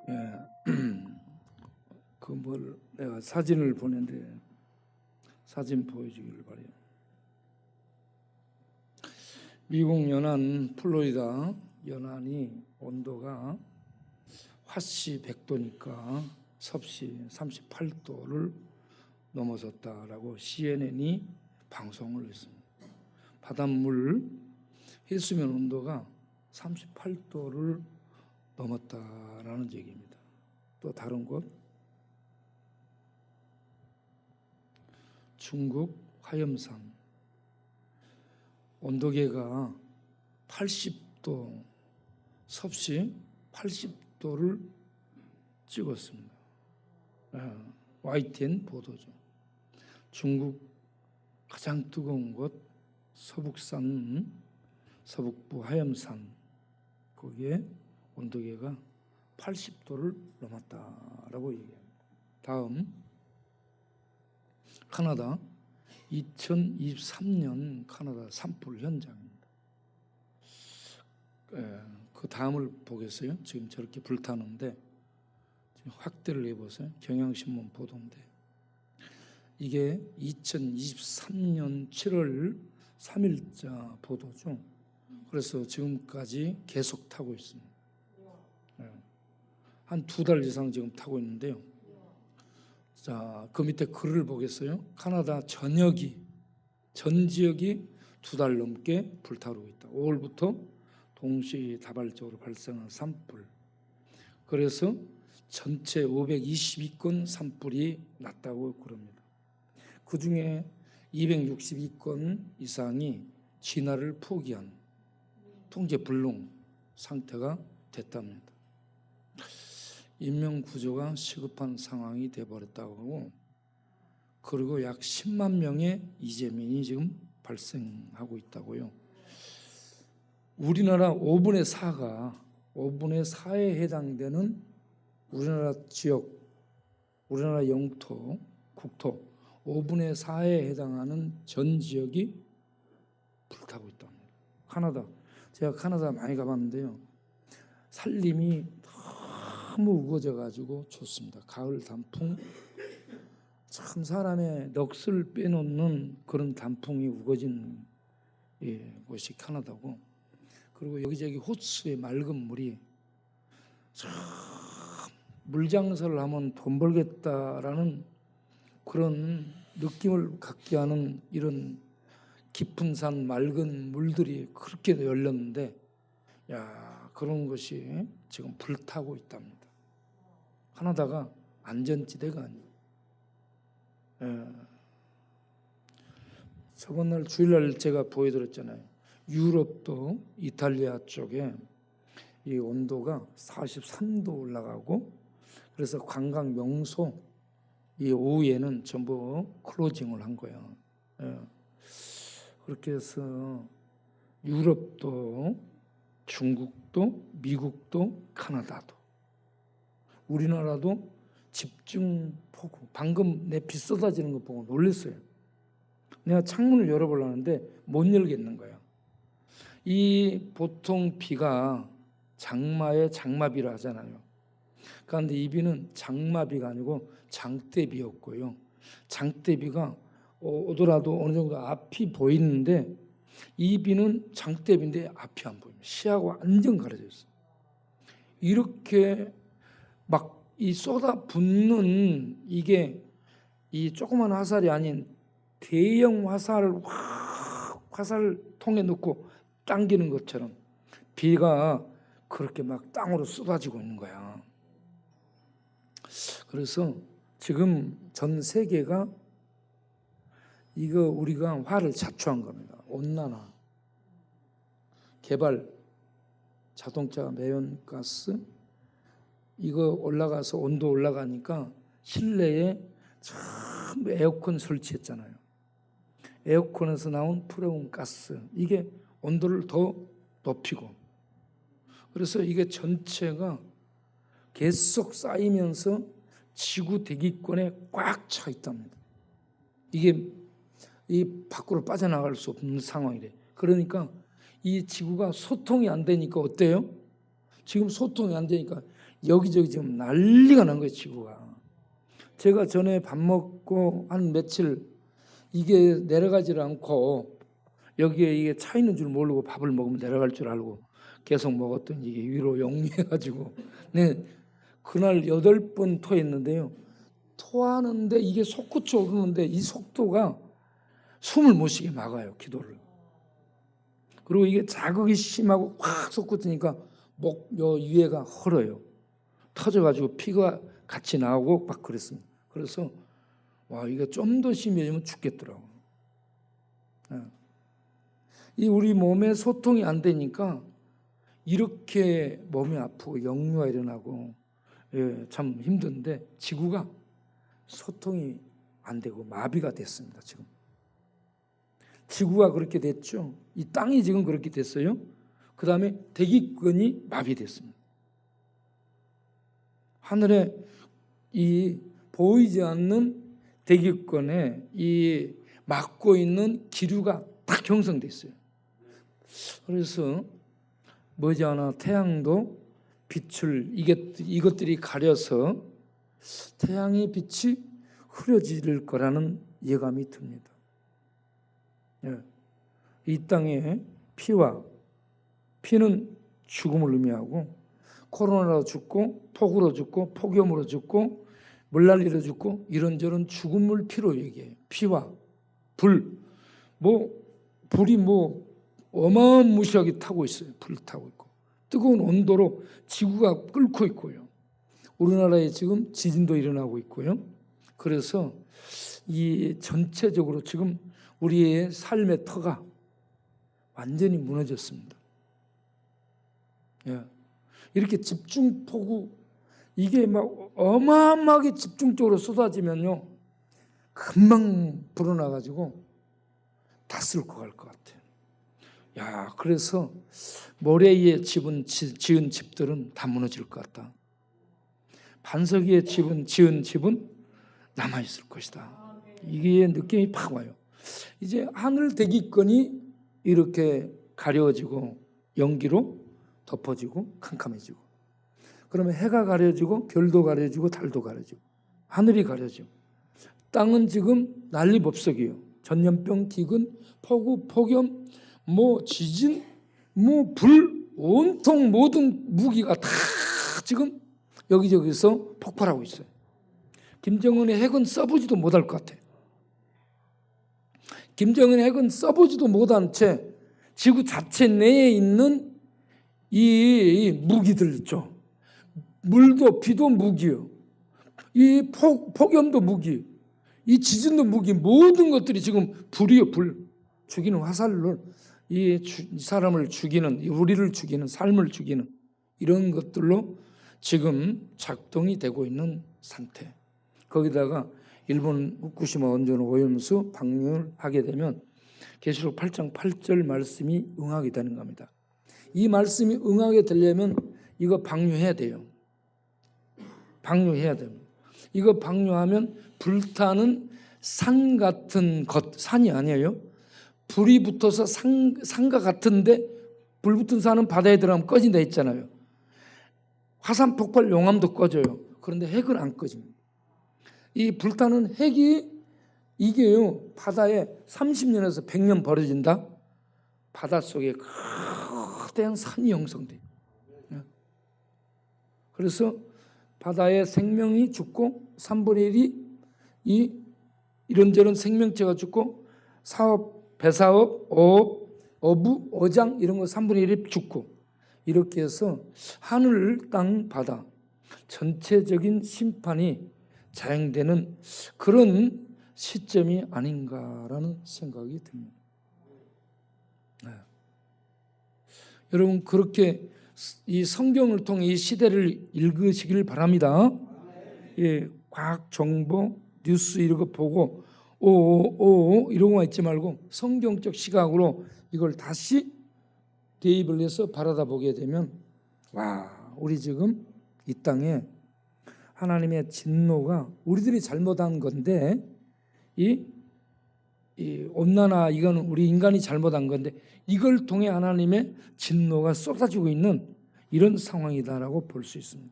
예, 내가 사진을 보냈는데 사진 보여주기를 바래요. 미국 연안 플로리다 연안이 온도가 화씨 100도니까 섭씨 38도를 넘어섰다라고 CNN이 방송을 했습니다. 바닷물 해수면 온도가 38도를 넘었다라는 얘기입니다. 또 다른 곳 중국 화염산 온도계가 80도 섭씨 80도를 찍었습니다. YTN 보도죠. 중국 가장 뜨거운 곳 서북산 서북부 화염산 거기에 온도계가 80도를 넘었다라고 얘기합니다. 다음 카나다 2023년 카나다 산불 현장입니다. 그 다음을 보겠어요. 지금 저렇게 불타는데 지금 확대를 해보세요. 경향신문 보도인데 이게 2023년 7월 3일자 보도죠. 그래서 지금까지 계속 타고 있습니다. 한 2달 이상 지금 타고 있는데요. 자, 그 밑에 글을 보겠어요. 카나다 전 지역이 2달 넘게 불타오르고 있다. 5월부터 동시다발적으로 발생한 산불. 그래서 전체 522건 산불이 났다고 그럽니다. 그 중에 262건 이상이 진화를 포기한 통제 불능 상태가 됐답니다. 인명구조가 시급한 상황이 돼버렸다고 하고, 그리고 약 10만 명의 이재민이 지금 발생하고 있다고요. 우리나라 5분의 4에 해당되는 우리나라 지역, 우리나라 영토, 국토 5분의 4에 해당하는 전 지역이 불타고 있답니다. 카나다, 제가 카나다 많이 가봤는데요. 산림이 너무 우거져가지고 좋습니다. 가을 단풍, 참 사람의 넋을 빼놓는 그런 단풍이 우거진 곳이 카나다고. 그리고 여기저기 호수의 맑은 물이 참 물장사를 하면 돈 벌겠다라는 그런 느낌을 갖게 하는 이런 깊은 산 맑은 물들이 그렇게 열렸는데, 야, 그런 것이 지금 불타고 있답니다. 카나다가 안전지대가 아니에요. 저번 날 주일날 제가 보여드렸잖아요. 유럽도 이탈리아 쪽에 이 온도가 43도 올라가고, 그래서 관광 명소 이 오후에는 전부 클로징을 한 거예요. 그렇게 해서 유럽도 중국도 미국도 카나다도 우리나라도 집중폭우, 방금 내 비 쏟아지는 거 보고 놀랐어요. 내가 창문을 열어보려는데 못 열겠는 거예요. 이 보통 비가 장마의 장마비라 하잖아요. 그런데 이 비는 장마비가 아니고 장대비였고요. 장대비가 오더라도 어느 정도 앞이 보이는데 이 비는 장대비인데 앞이 안 보입니다. 시야가 완전 가려져 있어요. 이렇게 막 이 쏟아붓는 이게 이 조그만 화살이 아닌 대형 화살을 확 화살통에 넣고 당기는 것처럼 비가 그렇게 막 땅으로 쏟아지고 있는 거야. 그래서 지금 전 세계가 이거 우리가 화를 자초한 겁니다. 온난화, 개발, 자동차 매연가스 이거 올라가서 온도 올라가니까 실내에 전부 에어컨 설치했잖아요. 에어컨에서 나온 프레온 가스 이게 온도를 더 높이고, 그래서 이게 전체가 계속 쌓이면서 지구 대기권에 꽉 차 있답니다. 이게 이 밖으로 빠져나갈 수 없는 상황이래. 그러니까 이 지구가 소통이 안 되니까 어때요? 지금 소통이 안 되니까 여기저기 지금 난리가 난 거예요, 지구가. 제가 전에 밥 먹고 한 며칠 이게 내려가지를 않고 여기에 이게 차 있는 줄 모르고 밥을 먹으면 내려갈 줄 알고 계속 먹었더니 이게 위로 역류해가지고 네, 그날 8번 토했는데요. 토하는데 이게 솟구쳐 오르는데 이 속도가 숨을 못 쉬게 막아요, 기도를. 그리고 이게 자극이 심하고 확 솟구치니까 목 요 위에가 헐어요. 터져가지고 피가 같이 나오고 막 그랬습니다. 그래서 와, 이게 좀 더 심해지면 죽겠더라고요. 이 우리 몸에 소통이 안 되니까 이렇게 몸이 아프고 역류가 일어나고 참 힘든데 지구가 소통이 안 되고 마비가 됐습니다. 지금 지구가 그렇게 됐죠. 이 땅이 지금 그렇게 됐어요. 그 다음에 대기권이 마비됐습니다. 하늘에 이 보이지 않는 대기권에 이 막고 있는 기류가 딱 형성됐어요. 그래서 머지않아 태양도 빛을 이것들이 가려서 태양의 빛이 흐려질 거라는 예감이 듭니다. 이 땅에 피는 죽음을 의미하고 코로나로 죽고 폭우로 죽고 폭염으로 죽고 물난리로 죽고 이런저런 죽음을 피로 얘기해요. 피와 불, 불이 어마무시하게 타고 있어요. 불 타고 있고 뜨거운 온도로 지구가 끓고 있고요. 우리나라에 지금 지진도 일어나고 있고요. 그래서 이 전체적으로 지금 우리의 삶의 터가 완전히 무너졌습니다. 이렇게 집중폭우 이게 막 어마어마하게 집중적으로 쏟아지면요 금방 불어나가지고 다 쓸고 갈 것 같아요. 그래서 모래 위에 지은 집들은 다 무너질 것 같다. 반석 위에 지은 집은 남아있을 것이다. 이게 느낌이 팍 와요. 이제 하늘 대기권이 이렇게 가려지고 연기로 덮어지고 캄캄해지고 그러면 해가 가려지고 별도 가려지고 달도 가려지고 하늘이 가려지고 땅은 지금 난리법석이에요. 전염병, 기근, 폭우, 폭염, 지진, 불 온통 모든 무기가 다 지금 여기저기서 폭발하고 있어요. 김정은의 핵은 써보지도 못할 것 같아요. 김정은의 핵은 써보지도 못한 채 지구 자체 내에 있는 이 무기들 있죠. 물도 비도 무기요. 이 폭염도 무기. 이 지진도 무기. 모든 것들이 지금 불이요. 불. 죽이는 화살로 이 사람을 죽이는 우리를 죽이는 삶을 죽이는 이런 것들로 지금 작동이 되고 있는 상태. 거기다가 일본 후쿠시마 원전 오염수 방류를 하게 되면 계시록 8장 8절 말씀이 응하게 되는 겁니다. 이 말씀이 응하게 되려면 이거 방류해야 돼요. 방류해야 됩니다. 이거 방류하면 불타는 산 같은 산이 아니에요. 불이 붙어서 산과 같은데 불 붙은 산은 바다에 들어가면 꺼진다 했잖아요. 화산 폭발 용암도 꺼져요. 그런데 핵은 안 꺼집니다. 이 불타는 핵이 이게요. 바다에 30년에서 100년 버려진다. 바닷속에 거대한 산이 형성돼요. 그래서 바다에 생명이 죽고 3분의 1이 이런저런 생명체가 죽고 사업, 배사업, 어부, 어장 이런 거 3분의 1이 죽고 이렇게 해서 하늘, 땅, 바다 전체적인 심판이 자행되는 그런 시점이 아닌가라는 생각이 듭니다. 여러분 그렇게 이 성경을 통해 이 시대를 읽으시길 바랍니다. 과학 정보, 뉴스 이런 거 보고 이러고만 있지 말고 성경적 시각으로 이걸 다시 대입을 해서 바라다 보게 되면 우리 지금 이 땅에 하나님의 진노가 우리들이 잘못한 건데 이 온난화 이거는 우리 인간이 잘못한 건데 이걸 통해 하나님의 진노가 쏟아지고 있는 이런 상황이다라고 볼 수 있습니다.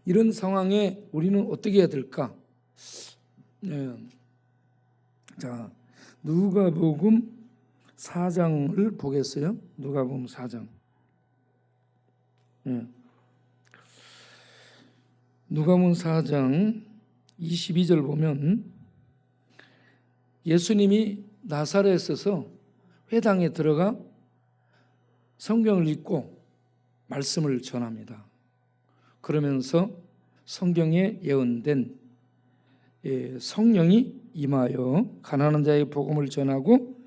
이런 상황에 우리는 어떻게 해야 될까? 자, 누가복음 4장을 보겠어요. 누가복음 4장. 누가복음 4장 22절 보면 예수님이 나사렛에서 회당에 들어가 성경을 읽고 말씀을 전합니다. 그러면서 성경에 예언된 성령이 임하여 가난한 자의 복음을 전하고,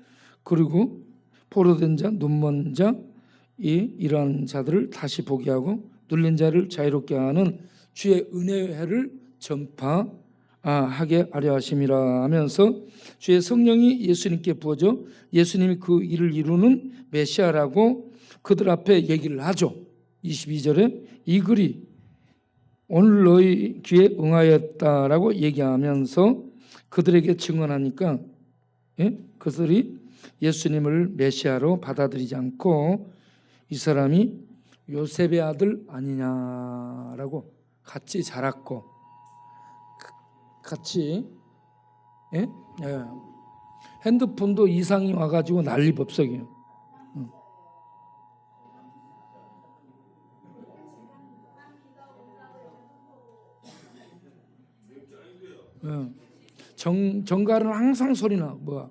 그리고 포로된 자, 눈먼 자, 이러한 자들을 다시 보게 하고 눌린 자를 자유롭게 하는 주의 은혜를 전파하게 하려 하심이라 하면서 주의 성령이 예수님께 부어져 예수님이 그 일을 이루는 메시아라고 그들 앞에 얘기를 하죠. 22절에 이 글이 오늘 너희 귀에 응하였다라고 얘기하면서 그들에게 증언하니까 그들이 예수님을 메시아로 받아들이지 않고 이 사람이 요셉의 아들 아니냐라고 같이 자랐고 같이 핸드폰도 이상이 와가지고 난리법석이에요. 정갈은 항상 소리나 뭐야?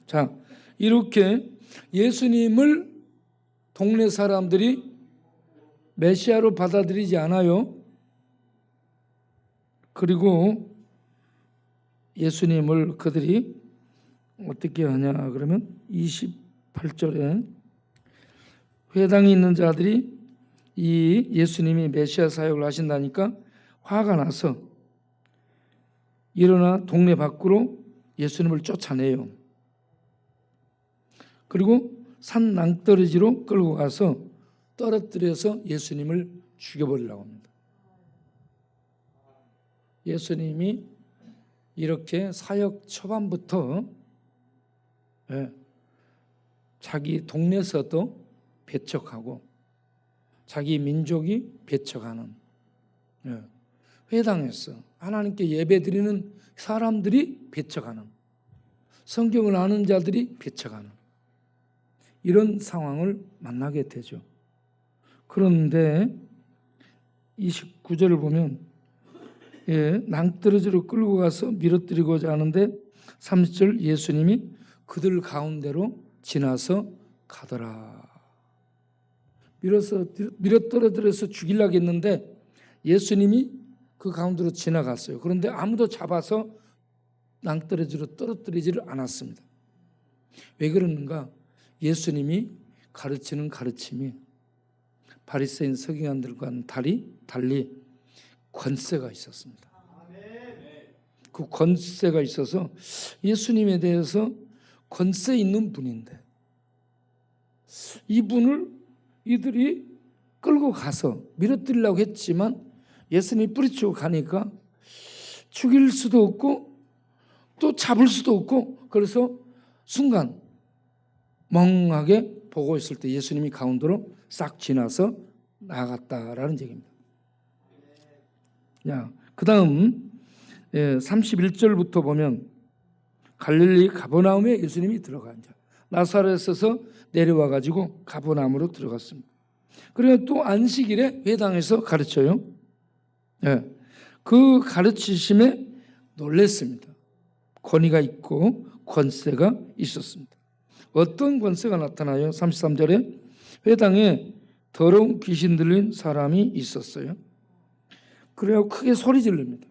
자, 이렇게 예수님을 동네 사람들이 메시아로 받아들이지 않아요. 그리고 예수님을 그들이 어떻게 하냐 그러면 28절에 회당에 있는 자들이 이 예수님이 메시아 사역을 하신다니까 화가 나서 일어나 동네 밖으로 예수님을 쫓아내요. 그리고 산 낭떠러지로 끌고 가서 떨어뜨려서 예수님을 죽여버리려고 합니다. 예수님이 이렇게 사역 초반부터 자기 동네에서도 배척하고 자기 민족이 배척하는, 회당에서 하나님께 예배드리는 사람들이 배척하는, 성경을 아는 자들이 배척하는 이런 상황을 만나게 되죠. 그런데 29절을 보면 낭떠러지로 끌고 가서 밀어뜨리고자 하는데 30절 예수님이 그들 가운데로 지나서 가더라. 밀어떨어뜨려서 죽이려고 했는데 예수님이 그 가운데로 지나갔어요. 그런데 아무도 잡아서 낭떠러지로 떨어뜨리지를 않았습니다. 왜 그러는가? 예수님이 가르치는 가르침이 바리새인 서기관들과는 달리 권세가 있었습니다. 그 권세가 있어서 예수님에 대해서 권세 있는 분인데 이분을 이들이 끌고 가서 밀어뜨리려고 했지만 예수님이 뿌리치고 가니까 죽일 수도 없고 또 잡을 수도 없고, 그래서 순간 멍하게 보고 있을 때 예수님이 가운데로 싹 지나서 나갔다라는 얘기입니다. 그 다음 31절부터 보면 갈릴리 가버나움에 예수님이 들어간 자, 나사렛에서 내려와 가지고 가버나움으로 들어갔습니다. 그리고 또 안식일에 회당에서 가르쳐요. 그 가르치심에 놀랐습니다. 권위가 있고 권세가 있었습니다. 어떤 권세가 나타나요? 33절에 회당에 더러운 귀신 들린 사람이 있었어요. 그래서 크게 소리 지릅니다.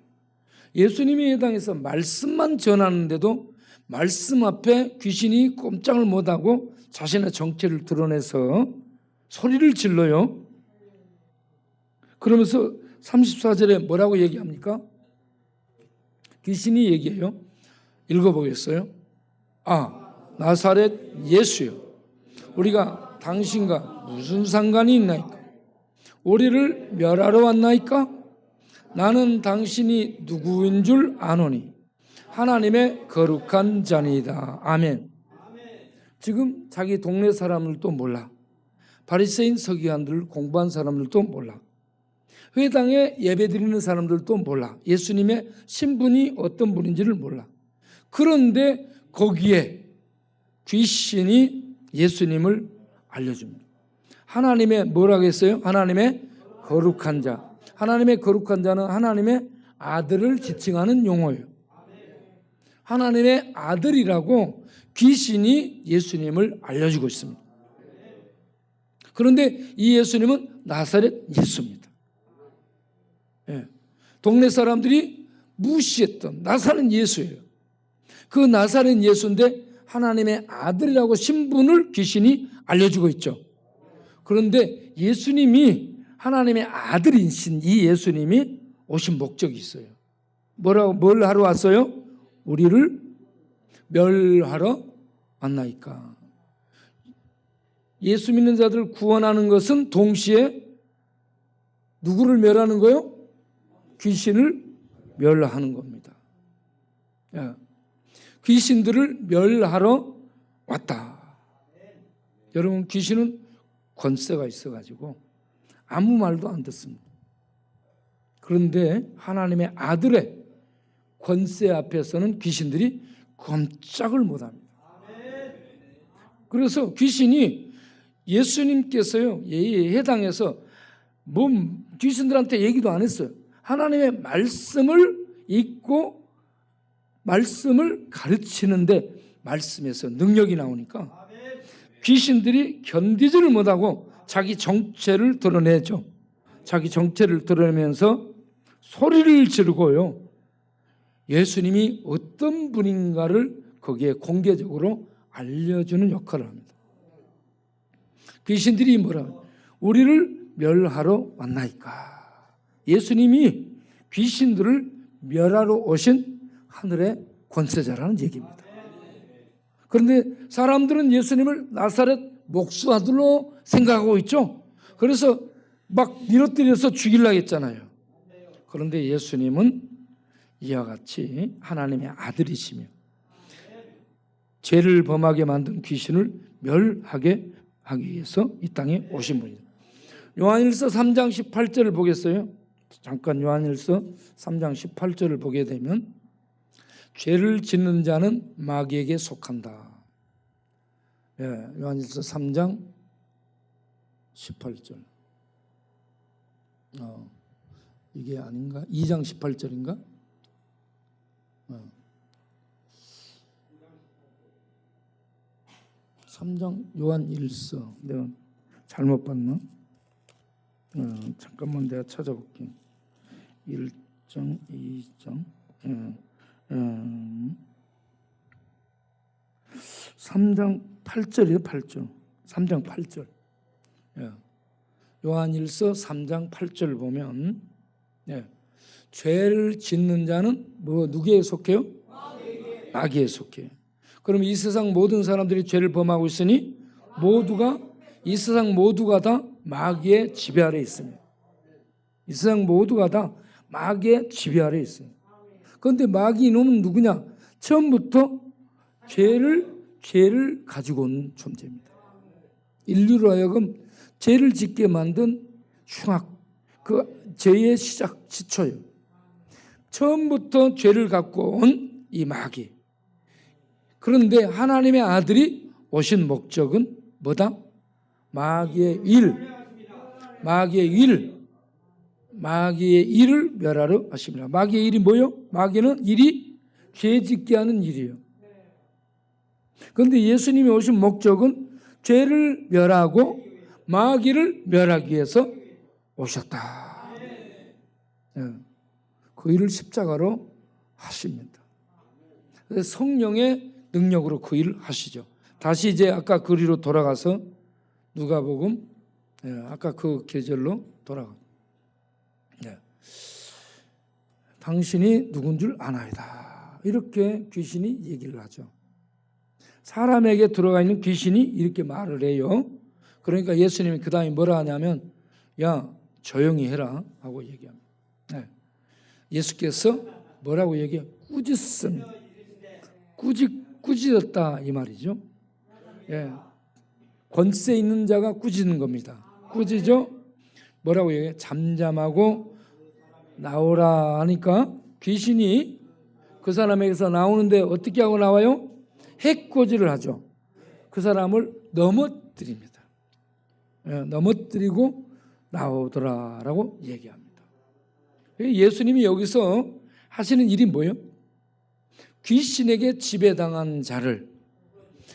예수님이 회당에서 말씀만 전하는데도 말씀 앞에 귀신이 꼼짝을 못하고 자신의 정체를 드러내서 소리를 질러요. 그러면서 34절에 뭐라고 얘기합니까? 귀신이 얘기해요. 읽어보겠어요? 나사렛 예수요, 우리가 당신과 무슨 상관이 있나이까? 우리를 멸하러 왔나이까? 나는 당신이 누구인 줄 아노니 하나님의 거룩한 자니이다. 아멘. 지금 자기 동네 사람들도 몰라. 바리새인 서기관들 공부한 사람들도 몰라. 회당에 예배드리는 사람들도 몰라. 예수님의 신분이 어떤 분인지를 몰라. 그런데 거기에 귀신이 예수님을 알려줍니다. 하나님의 뭐라고 했어요? 하나님의 거룩한 자. 하나님의 거룩한 자는 하나님의 아들을 지칭하는 용어예요. 하나님의 아들이라고 귀신이 예수님을 알려주고 있습니다. 그런데 이 예수님은 나사렛 예수입니다. 예. 동네 사람들이 무시했던 나사렛 예수예요. 그 나사렛 예수인데 하나님의 아들이라고 신분을 귀신이 알려주고 있죠. 그런데 예수님이 하나님의 아들이신 이 예수님이 오신 목적이 있어요. 뭘 하러 왔어요? 우리를 멸하러 왔나이까. 예수 믿는 자들을 구원하는 것은 동시에 누구를 멸하는 거요? 귀신을 멸하는 겁니다. 귀신들을 멸하러 왔다. 여러분, 귀신은 권세가 있어가지고 아무 말도 안 듣습니다. 그런데 하나님의 아들의 권세 앞에서는 귀신들이 꼼짝을 못합니다. 그래서 귀신이 예수님께서요, 해당해서 귀신들한테 얘기도 안 했어요. 하나님의 말씀을 읽고 말씀을 가르치는데 말씀에서 능력이 나오니까 귀신들이 견디지를 못하고 자기 정체를 드러내죠. 자기 정체를 드러내면서 소리를 지르고요. 예수님이 어떤 분인가를 거기에 공개적으로 알려주는 역할을 합니다. 귀신들이 우리를 멸하러 왔나이까. 예수님이 귀신들을 멸하러 오신 하늘의 권세자라는 얘기입니다. 그런데 사람들은 예수님을 나사렛 목수 아들로 생각하고 있죠. 그래서 막 밀어뜨려서 죽이려고 했잖아요. 그런데 예수님은 이와 같이 하나님의 아들이시며 죄를 범하게 만든 귀신을 멸하게 하기 위해서 이 땅에 오신 분이죠. 요한일서 3장 18절을 보겠어요. 잠깐 요한일서 3장 18절을 보게 되면 죄를 짓는 자는 마귀에게 속한다. 요한일서 3장 18절. 이게 아닌가? 2장 18절인가? 3장 요한일서. 내가 잘못 봤나? 잠깐만 내가 찾아볼게. 1장, 2장. 3장 8절이에요. 8절. 3장 8절. 요한일서 3장 8절 보면 죄를 짓는 자는 누구에 속해요? 마귀에 속해요. 그럼 이 세상 모든 사람들이 죄를 범하고 있으니 이 세상 모두가 다 마귀의 지배 아래 있습니다. 이 세상 모두가 다 마귀의 지배 아래 있어요. 그런데 마귀 이놈은 누구냐? 처음부터 죄를 가지고 온 존재입니다. 인류로 하여금 죄를 짓게 만든 흉악, 그 죄의 시초예요. 처음부터 죄를 갖고 온 이 마귀. 그런데 하나님의 아들이 오신 목적은 뭐다? 마귀의 일을 멸하러 하십니다. 마귀의 일이 뭐요? 마귀는 일이 죄 짓게 하는 일이에요. 그런데 예수님이 오신 목적은 죄를 멸하고 마귀를 멸하기 위해서 오셨다. 그 일을 십자가로 하십니다. 성령의 능력으로 그 일을 하시죠. 다시 이제 아까 그리로 돌아가서 누가복음 아까 그 계절로 돌아가. 당신이 누군 줄 아나이다. 이렇게 귀신이 얘기를 하죠. 사람에게 들어가 있는 귀신이 이렇게 말을 해요. 그러니까 예수님이 그 다음에 뭐라 하냐면 야 조용히 해라 하고 얘기합니다. 예수께서 뭐라고 얘기해요? 꾸짖습니다. 꾸짖었다 이 말이죠. 예. 권세 있는 자가 꾸짖는 겁니다. 꾸짖어 뭐라고 얘기해요? 잠잠하고 나오라 하니까 귀신이 그 사람에게서 나오는데 어떻게 하고 나와요? 해코지를 하죠. 그 사람을 넘어뜨립니다. 예, 넘어뜨리고 나오더라라고 얘기합니다. 예수님이 여기서 하시는 일이 뭐예요? 귀신에게 지배당한 자를,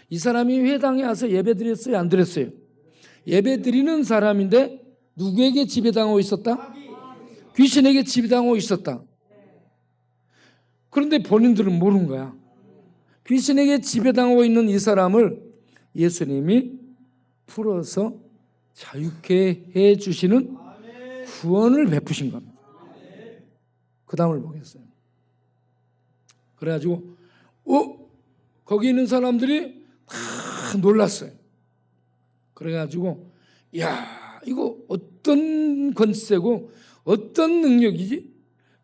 이 사람이 회당에 와서 예배 드렸어요? 안 드렸어요? 예배 드리는 사람인데 누구에게 지배당하고 있었다? 귀신에게 지배당하고 있었다. 그런데 본인들은 모르는 거야. 귀신에게 지배당하고 있는 이 사람을 예수님이 풀어서 자유케 해주시는 구원을 베푸신 겁니다. 그 다음을 보겠어요. 그래가지고 거기 있는 사람들이 다 놀랐어요. 그래가지고 야, 이거 어떤 권세고 어떤 능력이지?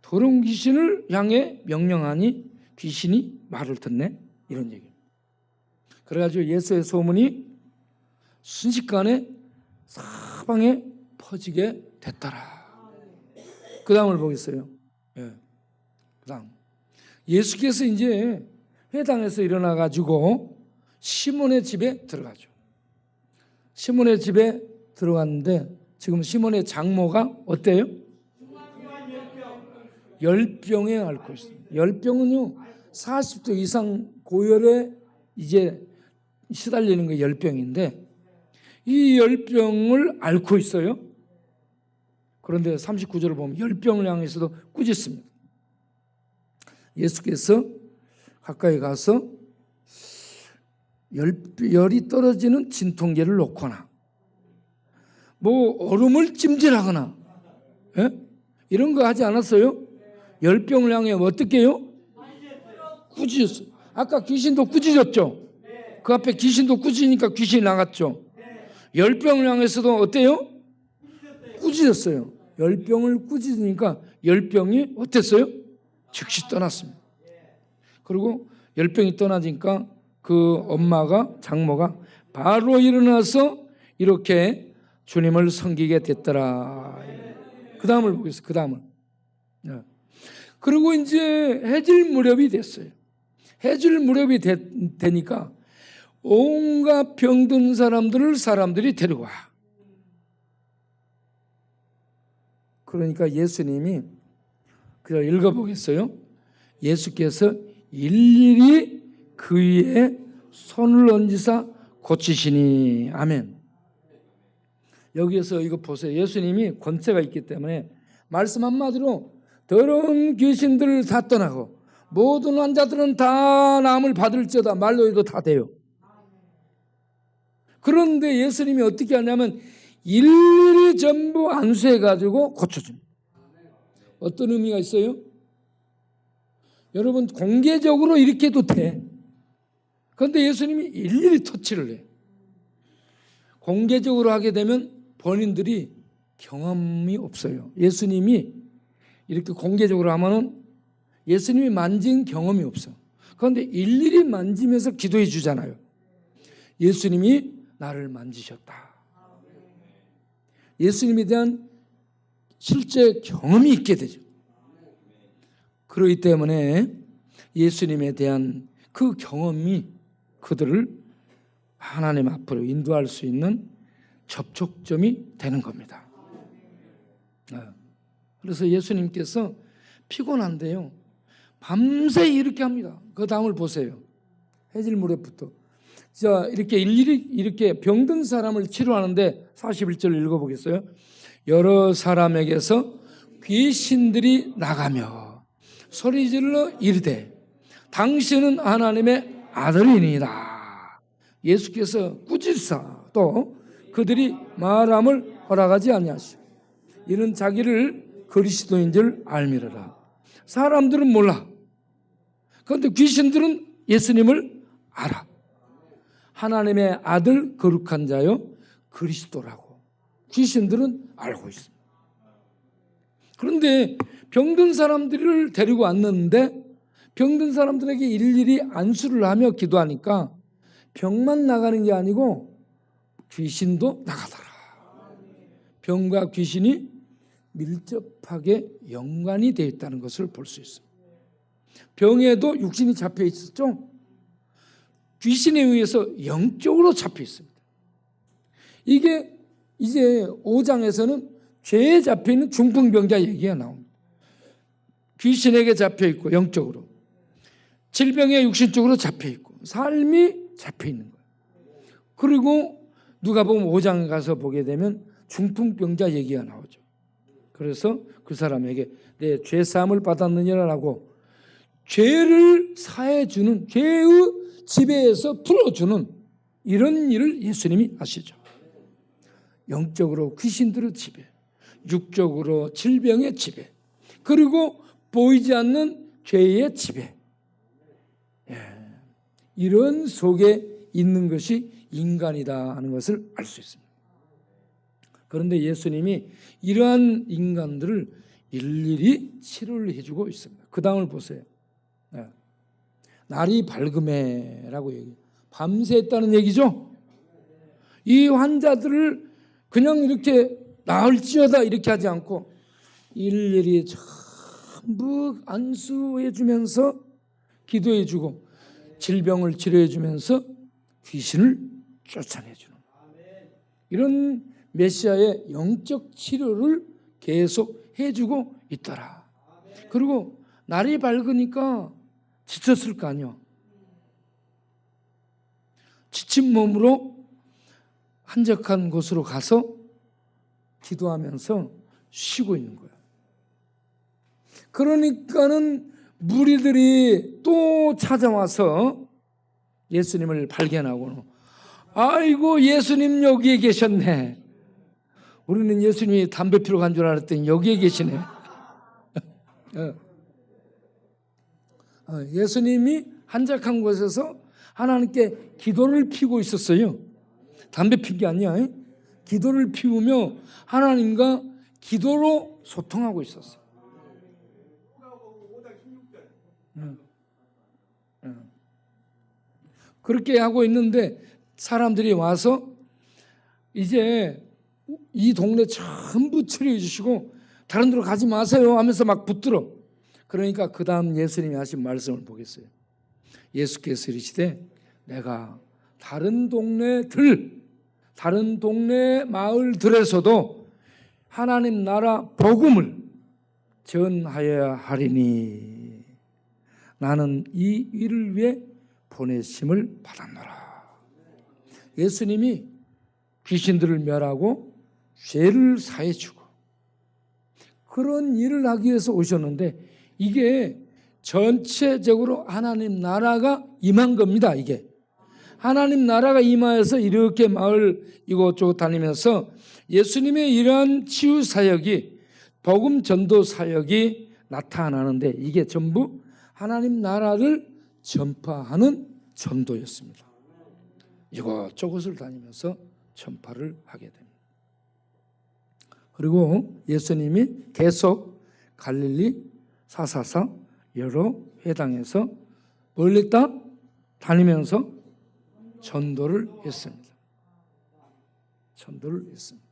더러운 귀신을 향해 명령하니 귀신이 말을 듣네? 이런 얘기. 그래가지고 예수의 소문이 순식간에 사방에 퍼지게 됐더라. 그 다음을 보겠어요. 예. 그 다음. 예수께서 이제 회당에서 일어나가지고 시몬의 집에 들어가죠. 시몬의 집에 들어갔는데 지금 시몬의 장모가 어때요? 열병에 앓고 있습니다. 열병은요 40도 이상 고열에 이제 시달리는 게 열병인데 이 열병을 앓고 있어요. 그런데 39절을 보면 열병을 향해서도 꾸짖습니다. 예수께서 가까이 가서 열이 떨어지는 진통제를 놓거나 뭐 얼음을 찜질하거나 이런 거 하지 않았어요? 열병을 향해 어떻게 해요? 꾸짖었어요. 아까 귀신도 꾸짖었죠? 그 앞에 귀신도 꾸짖으니까 귀신이 나갔죠? 열병을 향해서도 어때요? 꾸짖었어요. 열병을 꾸짖으니까 열병이 어땠어요? 즉시 떠났습니다. 그리고 열병이 떠나니까 그 엄마가, 장모가 바로 일어나서 이렇게 주님을 섬기게 됐더라. 그 다음을 보겠습니다. 그 다음을. 그리고 이제 해질 무렵이 됐어요. 해질 무렵이 되니까 온갖 병든 사람들이 데리고 와. 그러니까 예수님이 그냥 읽어보겠어요. 예수께서 일일이 그 위에 손을 얹으사 고치시니. 아멘. 여기에서 이거 보세요. 예수님이 권세가 있기 때문에 말씀 한마디로 더러운 귀신들을 다 떠나고 모든 환자들은 다 나음을 받을지어다 말로 해도 다 돼요. 그런데 예수님이 어떻게 하냐면 일일이 전부 안수해가지고 고쳐줍니다. 어떤 의미가 있어요? 여러분 공개적으로 이렇게 해도 돼. 그런데 예수님이 일일이 터치를 해요. 공개적으로 하게 되면 본인들이 경험이 없어요. 예수님이 이렇게 공개적으로 하면은 예수님이 만진 경험이 없어. 그런데 일일이 만지면서 기도해 주잖아요. 예수님이 나를 만지셨다. 예수님에 대한 실제 경험이 있게 되죠. 그렇기 때문에 예수님에 대한 그 경험이 그들을 하나님 앞으로 인도할 수 있는 접촉점이 되는 겁니다. 그래서 예수님께서 피곤한데요 밤새 이렇게 합니다. 그 다음을 보세요. 해질 무렵부터 자 이렇게 일일이 이렇게 병든 사람을 치료하는데 41절 읽어보겠어요. 여러 사람에게서 귀신들이 나가며 소리질러 이르되 당신은 하나님의 아들이니이다. 예수께서 꾸짖사 또 그들이 말함을 허락하지 아니하시오. 이는 자기를 그리스도인 줄 알미르라. 사람들은 몰라. 그런데 귀신들은 예수님을 알아. 하나님의 아들 거룩한 자요 그리스도라고 귀신들은 알고 있습니다. 그런데 병든 사람들을 데리고 왔는데 병든 사람들에게 일일이 안수를 하며 기도하니까 병만 나가는 게 아니고 귀신도 나가더라. 병과 귀신이 밀접하게 연관이 되어 있다는 것을 볼 수 있습니다. 병에도 육신이 잡혀 있었죠. 귀신에 의해서 영적으로 잡혀 있습니다. 이게 이제 5장에서는 죄에 잡혀 있는 중풍병자 얘기가 나옵니다. 귀신에게 잡혀 있고 영적으로, 질병에 육신적으로 잡혀 있고, 삶이 잡혀 있는 거예요. 그리고 누가 보면 5장에 가서 보게 되면 중풍병자 얘기가 나오죠. 그래서 그 사람에게 내 죄사함을 받았느냐라고 죄를 사해주는, 죄의 지배에서 풀어주는 이런 일을 예수님이 하시죠. 영적으로 귀신들의 지배, 육적으로 질병의 지배, 그리고 보이지 않는 죄의 지배, 이런 속에 있는 것이 인간이다 하는 것을 알 수 있습니다. 그런데 예수님이 이러한 인간들을 일일이 치료를 해주고 있습니다. 그 다음을 보세요. 날이 밝음에라고 얘기해요. 밤새 했다는 얘기죠. 이 환자들을 그냥 이렇게 나을지어다 이렇게 하지 않고 일일이 전부 안수해 주면서 기도해 주고 질병을 치료해 주면서 귀신을 쫓아내 주는 이런 메시아의 영적 치료를 계속 해주고 있더라. 그리고 날이 밝으니까 지쳤을 거 아니요. 지친 몸으로 한적한 곳으로 가서 기도하면서 쉬고 있는 거예요. 그러니까는 무리들이 또 찾아와서 예수님을 발견하고는 아이고 예수님 여기에 계셨네. 우리는 예수님이 담배 피러 간 줄 알았더니 여기에 계시네. 예수님이 한적한 곳에서 하나님께 기도를 피우고 있었어요. 담배 핀 게 아니야. 기도를 피우며 하나님과 기도로 소통하고 있었어요. 그렇게 하고 있는데 사람들이 와서 이제 이 동네 전부 치료해 주시고 다른 데로 가지 마세요 하면서 막 붙들어. 그러니까 그 다음 예수님이 하신 말씀을 보겠어요. 예수께서 이르시되 내가 다른 동네 마을들에서도 하나님 나라 복음을 전하여야 하리니 나는 이 일을 위해 보내심을 받았노라. 예수님이 귀신들을 멸하고 죄를 사해주고 그런 일을 하기 위해서 오셨는데 이게 전체적으로 하나님 나라가 임한 겁니다. 이게 하나님 나라가 임하여서 이렇게 마을 이곳저곳 다니면서 예수님의 이러한 치유 사역이 복음 전도 사역이 나타나는데 이게 전부 하나님 나라를 전파하는 전도였습니다. 이곳저곳을 다니면서 전파를 하게 됩니다. 그리고 예수님이 계속 갈릴리 사사사 여러 회당에서 뭘 했다? 다니면서 전도를 했습니다. 전도를 했습니다.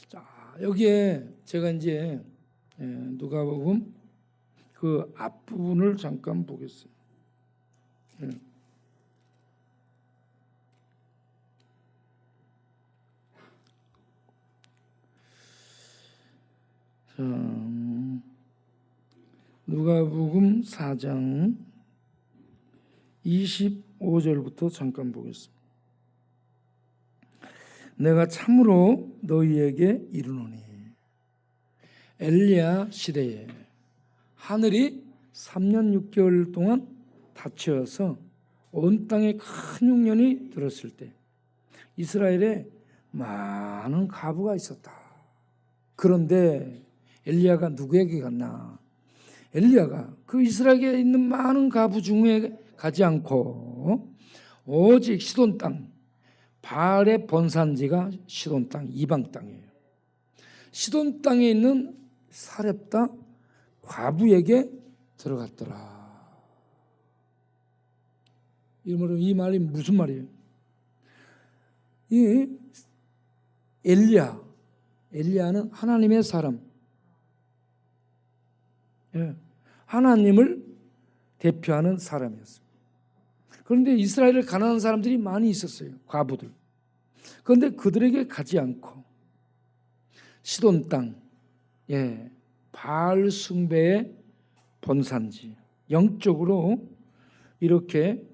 자, 여기에 제가 이제 누가복음 그 앞부분을 잠깐 보겠습니다. 누가복음 4장 25절부터 잠깐 보겠습니다. 내가 참으로 너희에게 이르노니 엘리야 시대에 하늘이 3년 6개월 동안 닫혀서 온 땅에 큰 흉년이 들었을 때 이스라엘에 많은 과부가 있었다. 그런데 엘리야가 누구에게 갔나? 엘리야가 그 이스라엘에 있는 많은 과부 중에 가지 않고 오직 시돈 땅, 바알의 본산지가 시돈 땅, 이방 땅이에요. 시돈 땅에 있는 사렙다 과부에게 들어갔더라. 이 말이 무슨 말이에요? 이 엘리야는 하나님의 사람, 하나님을 대표하는 사람이었습니다. 그런데 이스라엘을 가난한 사람들이 많이 있었어요. 과부들. 그런데 그들에게 가지 않고 시돈 땅, 바알 숭배의 본산지, 영적으로 이렇게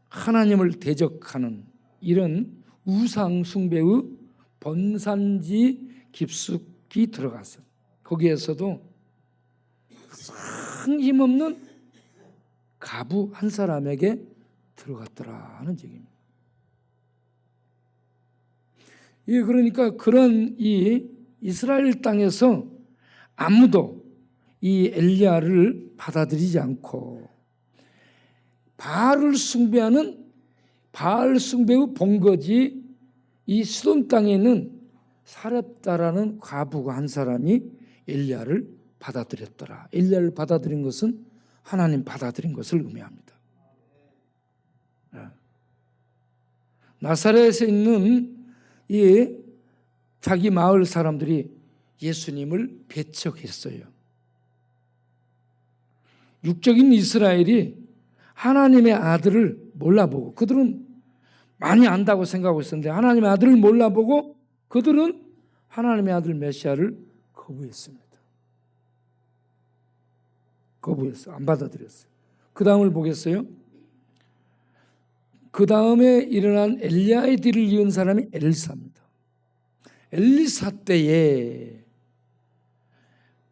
하나님을 대적하는 이런 우상 숭배의 본산지 깊숙이 들어갔어요. 거기에서도 큰 힘없는 가부 한 사람에게 들어갔더라는 얘기입니다. 그러니까 그런 이 이스라엘 땅에서 아무도 이 엘리야를 받아들이지 않고 바알을 숭배하는 바알 숭배의 본거지 이 시돈 땅에 있는 사렙다라는 과부가 한 사람이 엘리야를 받아들였더라. 엘리야를 받아들인 것은 하나님 받아들인 것을 의미합니다. 나사렛에 있는 이 자기 마을 사람들이 예수님을 배척했어요. 육적인 이스라엘이 하나님의 아들을 몰라보고, 그들은 많이 안다고 생각하고 있었는데 하나님의 아들을 몰라보고 그들은 하나님의 아들 메시아를 거부했습니다. 거부했어요. 안 받아들였어요. 그 다음을 보겠어요. 그 다음에 일어난 엘리야의 뒤를 이은 사람이 엘리사입니다. 엘리사 때에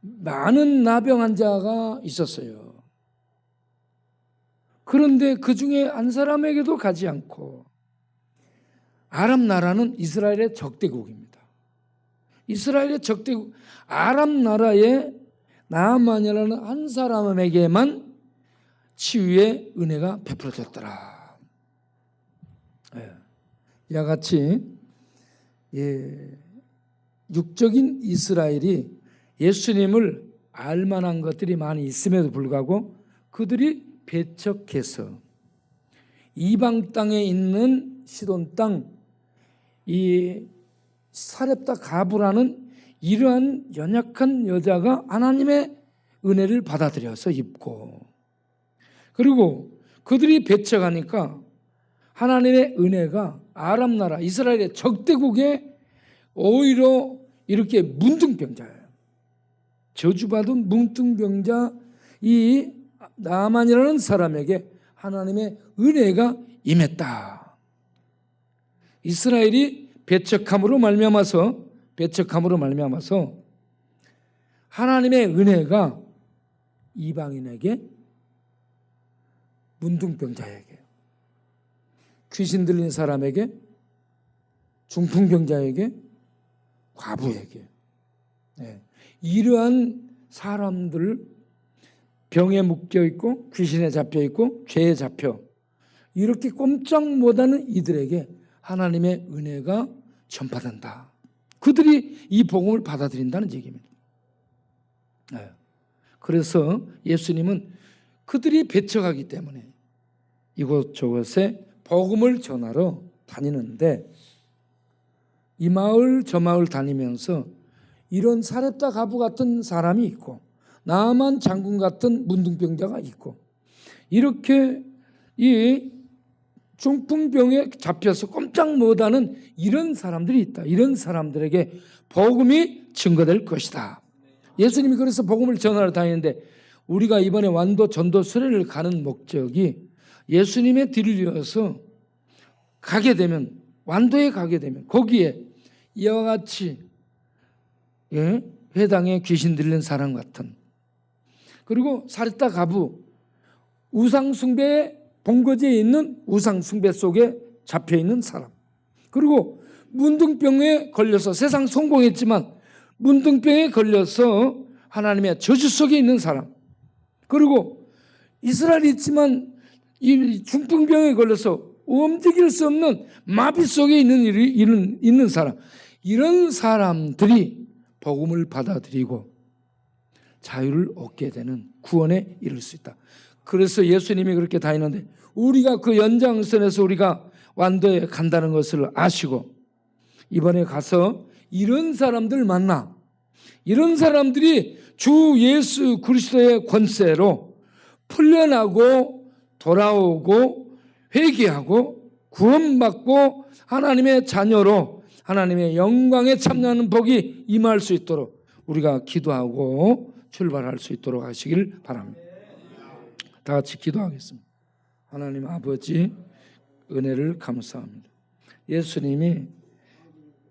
많은 나병 환자가 있었어요. 그런데 그 중에 한 사람에게도 가지 않고, 아람 나라는 이스라엘의 적대국입니다. 이스라엘의 적대국, 아람 나라의 나아만이라는 한 사람에게만 치유의 은혜가 베풀어졌더라. 이와 같이 육적인 이스라엘이 예수님을 알만한 것들이 많이 있음에도 불구하고 그들이 배척해서 이방 땅에 있는 시돈 땅, 이 사렙다 가부라는 이러한 연약한 여자가 하나님의 은혜를 받아들여서 입고, 그리고 그들이 배척하니까 하나님의 은혜가 아람 나라 이스라엘의 적대국에 오히려 이렇게 문둥병자예요. 저주받은 문둥병자 이 나만이라는 사람에게 하나님의 은혜가 임했다. 이스라엘이 배척함으로 말미암아서 하나님의 은혜가 이방인에게, 문둥병자에게, 귀신 들린 사람에게, 중풍병자에게, 과부에게, 이러한 사람들, 병에 묶여 있고 귀신에 잡혀 있고 죄에 잡혀 이렇게 꼼짝 못하는 이들에게 하나님의 은혜가 전파된다. 그들이 이 복음을 받아들인다는 얘기입니다. 그래서 예수님은 그들이 배척하기 때문에 이곳저곳에 복음을 전하러 다니는데, 이 마을 저 마을 다니면서 이런 사렙다 가부 같은 사람이 있고 나아만 장군 같은 문둥병자가 있고, 이렇게 이 중풍병에 잡혀서 꼼짝 못하는 이런 사람들이 있다. 이런 사람들에게 복음이 증거될 것이다. 예수님이 그래서 복음을 전하러 다니는데, 우리가 이번에 완도 전도 수련을 가는 목적이 예수님의 뒤를 이어서 가게 되면, 완도에 가게 되면 거기에 이와 같이 회당에 귀신 들린 사람 같은, 그리고 사렙다 가부, 우상숭배의 본거지에 있는 우상숭배 속에 잡혀있는 사람, 그리고 문둥병에 걸려서 세상 성공했지만 문둥병에 걸려서 하나님의 저주 속에 있는 사람, 그리고 이스라엘이 있지만 이 중풍병에 걸려서 움직일 수 없는 마비 속에 있는 사람, 이런 사람들이 복음을 받아들이고 자유를 얻게 되는 구원에 이를 수 있다. 그래서 예수님이 그렇게 다니는데 우리가 그 연장선에서 우리가 완도에 간다는 것을 아시고 이번에 가서 이런 사람들 만나, 이런 사람들이 주 예수 그리스도의 권세로 풀려나고 돌아오고 회개하고 구원받고 하나님의 자녀로 하나님의 영광에 참여하는 복이 임할 수 있도록 우리가 기도하고 출발할 수 있도록 하시길 바랍니다. 다 같이 기도하겠습니다. 하나님 아버지, 은혜를 감사합니다. 예수님이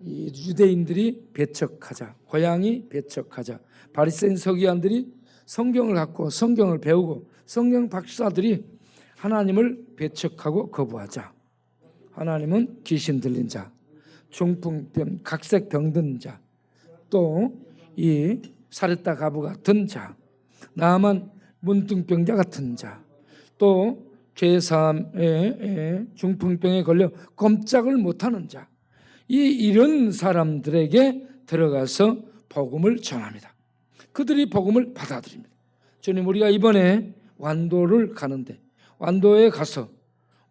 이 유대인들이 배척하자, 고향이 배척하자, 바리새인 서기관들이 성경을 갖고 성경을 배우고 성경 박사들이 하나님을 배척하고 거부하자. 하나님은 귀신 들린 자, 중풍병, 각색 병든 자, 또 이 사르타 가부 같은 자, 나만 문둥병자 같은 자, 또 죄사함에 중풍병에 걸려 꼼짝을 못하는 자, 이런 사람들에게 들어가서 복음을 전합니다. 그들이 복음을 받아들입니다. 주님, 우리가 이번에 완도를 가는데 완도에 가서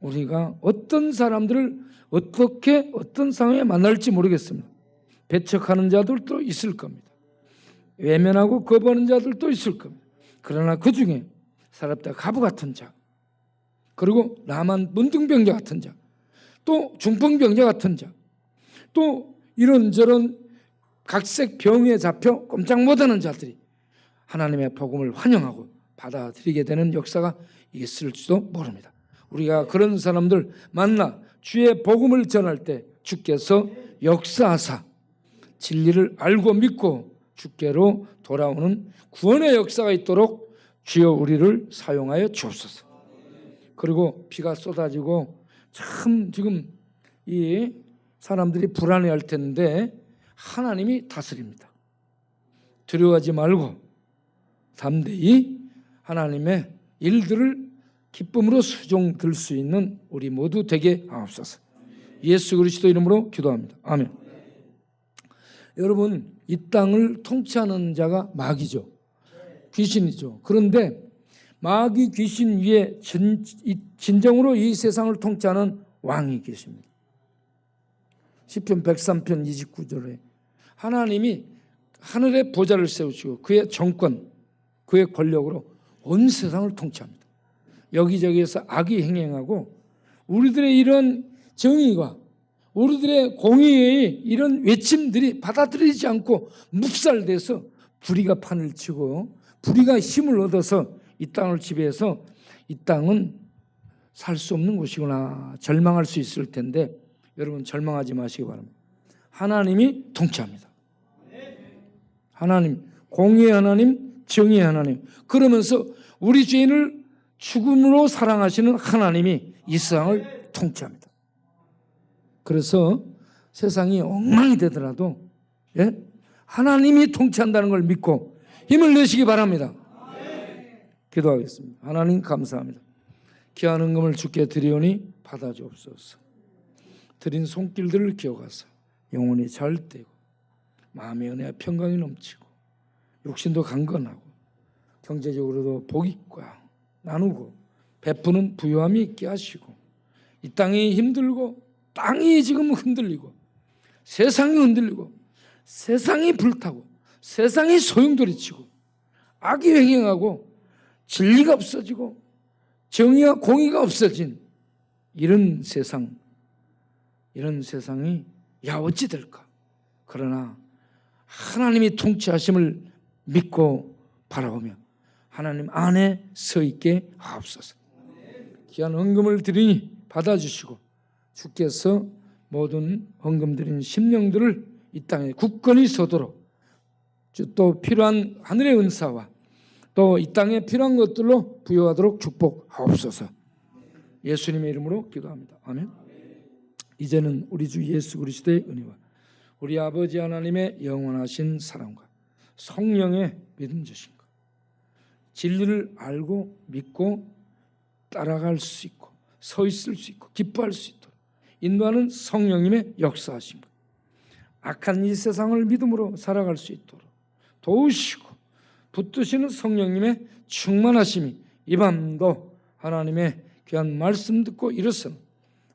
우리가 어떤 사람들을 어떻게 어떤 상황에 만날지 모르겠습니다. 배척하는 자들도 있을 겁니다. 외면하고 거부하는 자들도 있을 겁니다. 그러나 그 중에 사렙다 가부 같은 자, 그리고 나만 문둥병자 같은 자, 또 중풍병자 같은 자, 또 이런저런 각색 병에 잡혀 꼼짝 못하는 자들이 하나님의 복음을 환영하고 받아들이게 되는 역사가 있을지도 모릅니다. 우리가 그런 사람들 만나 주의 복음을 전할 때 주께서 역사하사 진리를 알고 믿고 주께로 돌아오는 구원의 역사가 있도록 주여 우리를 사용하여 주옵소서. 그리고 비가 쏟아지고 참 지금 이 사람들이 불안해할 텐데 하나님이 다스립니다. 두려워하지 말고 담대히 하나님의 일들을 기쁨으로 수종들 수 있는 우리 모두 되게 하옵소서. 예수 그리스도 이름으로 기도합니다. 아멘. 여러분, 이 땅을 통치하는 자가 마귀죠. 귀신이죠. 그런데 마귀 귀신 위에 진정으로 이 세상을 통치하는 왕이 계십니다. 시편 103편 29절에 하나님이 하늘의 보좌를 세우시고 그의 정권, 그의 권력으로 온 세상을 통치합니다. 여기저기에서 악이 행행하고 우리들의 이런 정의가, 우리들의 공의의 이런 외침들이 받아들이지 않고 묵살돼서 불의가 판을 치고 불의가 힘을 얻어서 이 땅을 지배해서 이 땅은 살 수 없는 곳이구나 절망할 수 있을 텐데 여러분 절망하지 마시기 바랍니다. 하나님이 통치합니다. 하나님, 공의의 하나님, 정의의 하나님, 그러면서 우리 죄인을 죽음으로 사랑하시는 하나님이 이 세상을 통치합니다. 그래서 세상이 엉망이 되더라도 하나님이 통치한다는 걸 믿고 힘을 내시기 바랍니다. 기도하겠습니다. 하나님 감사합니다. 귀한 헌금을 주께 드리오니 받아주옵소서. 드린 손길들을 기억하사 영혼이 잘 되고 마음의 은혜와 평강이 넘치고 육신도 강건하고 경제적으로도 복있과 나누고 베푸는 부유함이 있게 하시고 이 땅이 힘들고 땅이 지금 흔들리고 세상이 흔들리고 세상이 불타고 세상이 소용돌이치고 악이 횡행하고 진리가 없어지고 정의와 공의가 없어진 이런 세상이 야 어찌 될까? 그러나 하나님이 통치하심을 믿고 바라보며 하나님 안에 서 있게 하옵소서. 귀한 헌금을 드리니 받아주시고 주께서 모든 헌금 드린 심령들을 이 땅에 굳건히 서도록 또 필요한 하늘의 은사와 또 이 땅에 필요한 것들로 부여하도록 축복하옵소서. 예수님의 이름으로 기도합니다. 아멘. 이제는 우리 주 예수 그리스도의 은혜와 우리 아버지 하나님의 영원하신 사랑과 성령의 믿음 주신것, 진리를 알고 믿고 따라갈 수 있고 서 있을 수 있고 기뻐할 수 있도록 인도하는 성령님의 역사하신 것, 악한 이 세상을 믿음으로 살아갈 수 있도록 도우시고 붙드시는 성령님의 충만하심이 이 밤도 하나님의 귀한 말씀 듣고 일어선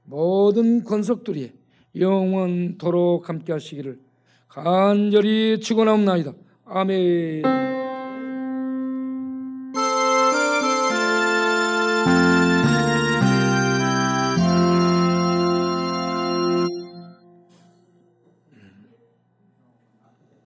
모든 권속들이 영원토록 함께 하시기를 간절히 축원하옵나이다. 아멘.